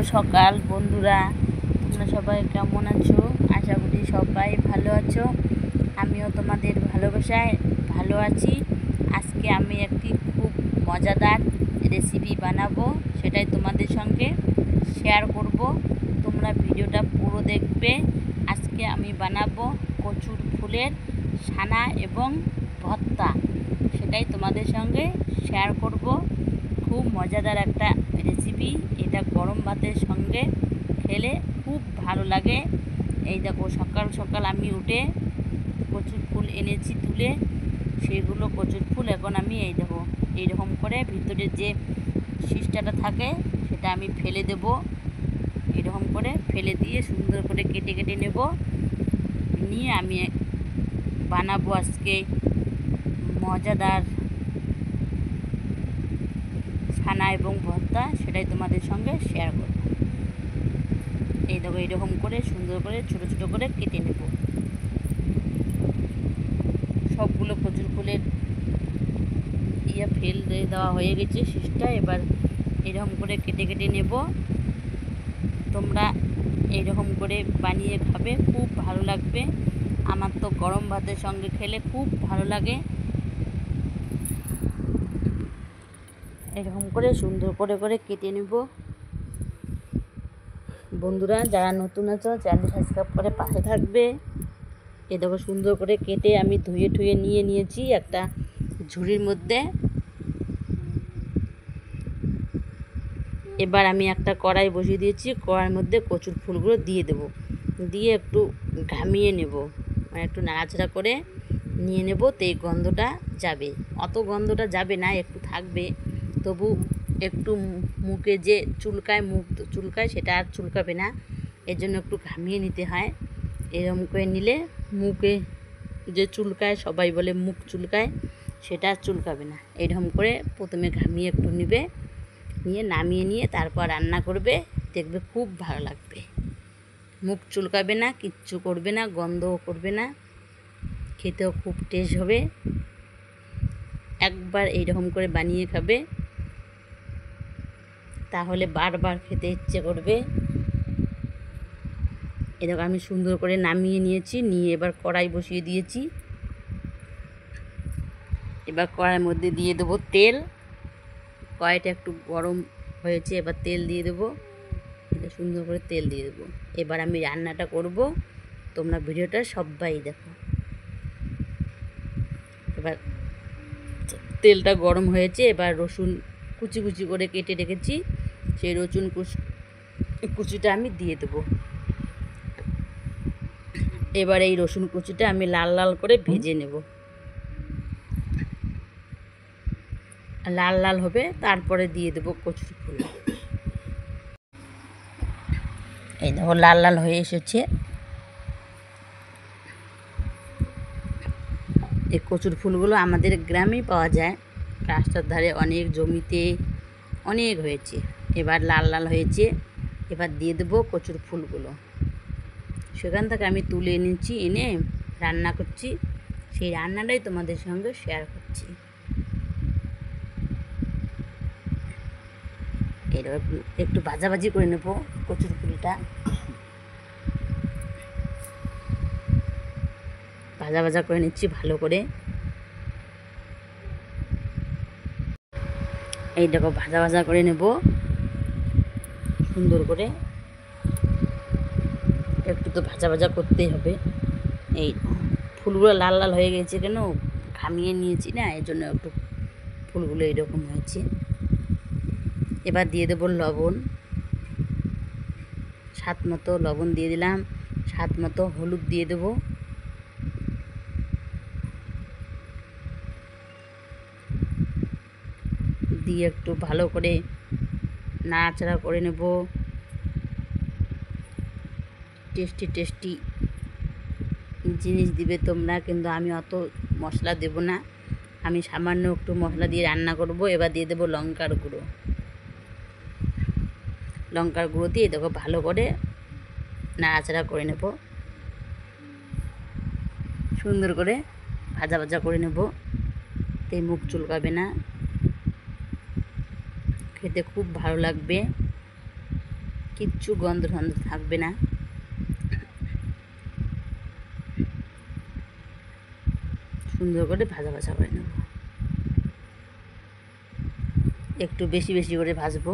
সকাল বন্ধুরা, তোমরা সবাই কেমন আছো? আশা করি সবাই ভালো আছো। আমিও তোমাদের ভালোবাসায় ভালো আছি। আজকে আমি একটি খুব মজাদার রেসিপি বানাবো, সেটাই তোমাদের সঙ্গে শেয়ার করব। তোমরা ভিডিওটা পুরো দেখবে। আজকে আমি বানাবো কচুর ফুলের ছানা এবং ভর্তা, সেটাই তোমাদের সঙ্গে শেয়ার করব। খুব মজাদার একটা রেসিপি, এটা গরম ভাতের সঙ্গে খেলে খুব ভালো লাগে। এই দেখো, সকাল সকাল আমি উঠে কচুর ফুল এনেছি তুলে, সেগুলো কচুর ফুল এখন আমি এই দেখো এইরকম করে ভিতরে যে শীষটা থাকে সেটা আমি ফেলে দেব। এরকম করে ফেলে দিয়ে সুন্দর করে কেটে কেটে নেব, নিয়ে আমি বানাবো আজকে মজাদার ছানা এবং ভর্তা, সেটাই তোমাদের সঙ্গে শেয়ার করব। এই দেখো এইরকম করে সুন্দর করে ছোটো ছোটো করে কেটে নেব। সবগুলো কচুর ফুলের ফেল দেওয়া হয়ে গেছে শীষটা, এবার এরকম করে কেটে কেটে নেব। তোমরা এইরকম করে বানিয়ে খাবে, খুব ভালো লাগবে। আমার তো গরম ভাতের সঙ্গে খেলে খুব ভালো লাগে। এরকম করে সুন্দর করে করে কেটে নেব। বন্ধুরা, যারা নতুন আছো চ্যানেল সাবস্ক্রাইব করে পাশে থাকবে। এ দেখো সুন্দর করে কেটে আমি ধুয়ে ঠুয়ে নিয়েছি একটা ঝুড়ির মধ্যে। এবার আমি একটা কড়াই বসিয়ে দিয়েছি, কড়াইয়ের মধ্যে কচুর ফুলগুলো দিয়ে দেব, দিয়ে একটু ঘামিয়ে নেব, মানে একটু নাড়াচাড়া করে নিয়ে নেব। তো এই গন্ধটা যাবে, অত গন্ধটা যাবে না, একটু থাকবে, তবু একটু মুখে যে চুলকায়, মুখ চুলকায়, সেটা আর চুলকাবে না। এর জন্য একটু ঘামিয়ে নিতে হয়। এরকম করে নিলে মুখে যে চুলকায়, সবাই বলে মুখ চুলকায়, সেটা আর চুলকাবে না। এরকম করে প্রথমে ঘামিয়ে একটু নিবে, নিয়ে নামিয়ে নিয়ে তারপর রান্না করবে, দেখবে খুব ভালো লাগবে। মুখ চুলকাবে না, কিচ্ছু করবে না, গন্ধও করবে না, খেতেও খুব টেস্ট হবে। একবার এইরকম করে বানিয়ে খাবে, তাহলে বারবার খেতে ইচ্ছে করবে। এরকম আমি সুন্দর করে নামিয়ে নিয়েছি, নিয়ে এবার কড়াই বসিয়ে দিয়েছি। এবার কড়াইয়ের মধ্যে দিয়ে দেবো তেল। কড়াইটা একটু গরম হয়েছে, এবার তেল দিয়ে দেবো। সুন্দর করে তেল দিয়ে দেবো। এবার আমি রান্নাটা করব, তোমরা ভিডিওটা সবাই দেখো। এবার তেলটা গরম হয়েছে, এবার রসুন কুচি কুচি করে কেটে রেখেছি, সেই রসুন কুচিটা আমি দিয়ে দেবো। এবার এই রসুন কুচিটা আমি লাল লাল করে ভেজে নেব। লাল লাল হবে, তারপরে দিয়ে দেবো কচুর ফুল। এই দেখো লাল লাল হয়ে এসেছে। এই কচুর ফুলগুলো আমাদের গ্রামেই পাওয়া যায়, রাস্তার ধারে অনেক জমিতে অনেক হয়েছে। এবার লাল লাল হয়েছে, এবার দিয়ে দেবো কচুর ফুলগুলো। সেখান থেকে আমি তুলে এনেছি, এনে রান্না করছি, সেই রান্নাটাই তোমাদের সঙ্গে শেয়ার করছি। এবার একটু ভাজাভাজি করে নেবো কচুর ফুলটা। ভাজা ভাজা করে নিচ্ছি ভালো করে। এই দেখো ভাজা ভাজা করে নেব সুন্দর করে। একটু তো ভাজা ভাজা করতেই হবে। এই ফুলগুলো লাল লাল হয়ে গেছে কেন, ঘামিয়ে নিয়েছি না, এই জন্য একটু ফুলগুলো এইরকম হয়েছে। এবার দিয়ে দেবো লবণ, স্বাদ মতো লবণ দিয়ে দিলাম, স্বাদ মতো হলুদ দিয়ে দেবো। দিয়ে একটু ভালো করে নাড়াচাড়া করে নেব। টেস্টি টেস্টি জিনিস দিবে তোমরা, কিন্তু আমি অত মশলা দেব না, আমি সামান্য একটু মশলা দিয়ে রান্না করব। এবার দিয়ে দেবো লঙ্কার গুঁড়ো। লঙ্কার গুঁড়ো দিয়ে দেখো ভালো করে নাড়াচাড়া করে নেব, সুন্দর করে ভাজা ভাজা করে নেব, তাই মুখ চুলকাবে না, খেতে খুব ভালো লাগবে। কিচ্ছু গন্ধ টন্ধ থাকবে না। সুন্দর করে ভাজা ভাজা করে নেব, একটু বেশি বেশি করে ভাজবো।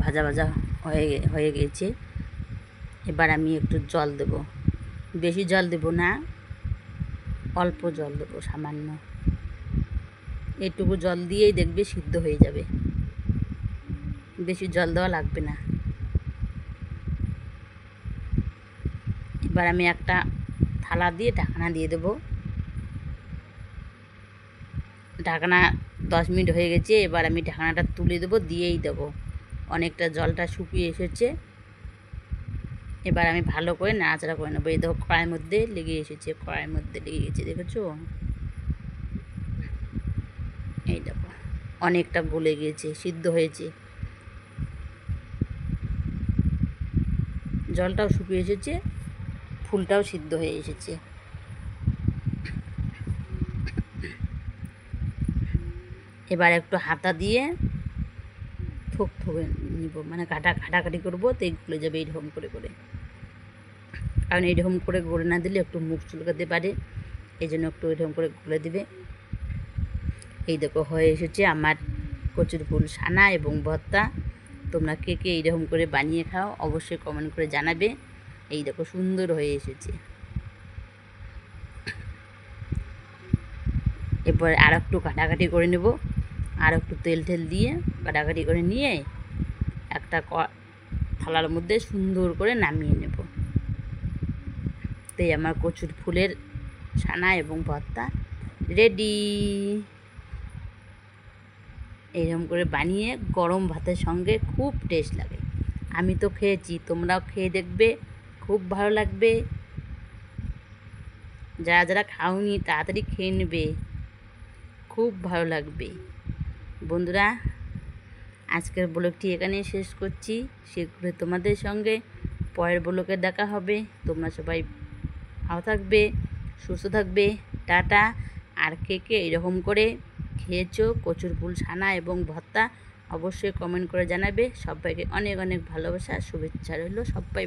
ভাজা ভাজা হয়ে গেছে। এবার আমি একটু জল দেব, বেশি জল দেব না, অল্প জল দেবো, সামান্য। এটুকু জল দিয়েই দেখবে সিদ্ধ হয়ে যাবে, বেশি জল দেওয়া লাগবে না। এবার আমি একটা থালা দিয়ে ঢাকনা দিয়ে দেবো। ঢাকনা 10 মিনিট হয়ে গেছে। এবার আমি ঢাকনাটা তুলে দেবো, দিয়েই দেবো। অনেকটা জলটা শুকিয়ে এসেছে। এবার আমি ভালো করে নাড়াচাড়া করে নেবো। এই দেখো কড়াইয়ের মধ্যে লেগে এসেছে, কড়াইয়ের মধ্যে লেগে গেছে, দেখেছো? এই দেখো অনেকটা গলে গিয়েছে, সিদ্ধ হয়েছে, জলটাও শুকিয়ে এসেছে, ফুলটাও সিদ্ধ হয়ে এসেছে। এবার একটু হাতা দিয়ে থোক থোকে নিব, মানে কাটাকাটি করবো, তো গলে যাবে এইরকম করে করে। কারণ এইরকম করে গলে না দিলে একটু মুখ চুলকাতে পারে, এই জন্য একটু এরকম করে গলে দিবে। এই দেখো হয়ে এসেছে আমার কচুর ফুল সানা এবং ভর্তা। তোমরা কে কে এইরকম করে বানিয়ে খাও অবশ্যই কমেন্ট করে জানাবে। এই দেখো সুন্দর হয়ে এসেছে। এরপর আর একটু কাটাকাটি করে নেব, আর একটু তেল টেল দিয়ে কাটাকাটি করে নিয়ে একটা থালার মধ্যে সুন্দর করে নামিয়ে নেব। তাই আমার কচুর ফুলের ছানা এবং ভর্তা রেডি। এইরকম করে বানিয়ে গরম ভাতের সঙ্গে খুব টেস্ট লাগে। আমি তো খেয়েছি, তোমরাও খেয়ে দেখবে, খুব ভালো লাগবে। যারা যারা খাওনি তাড়াতাড়ি খেয়ে নেবে, খুব ভালো লাগবে। বন্ধুরা, আজকের ব্লগটি এখানে শেষ করছি। সেগুলো তোমাদের সঙ্গে পরের ব্লগে দেখা হবে। তোমরা সবাই ভালো থাকবে, সুস্থ থাকবে, টাটা। আর কে কে এরকম করে খেয়েছো কচুর ফুল ছানা এবং ভর্তা অবশ্যই কমেন্ট করে জানাবে। সবাইকে অনেক অনেক ভালোবাসা, শুভেচ্ছা রইল। সবাই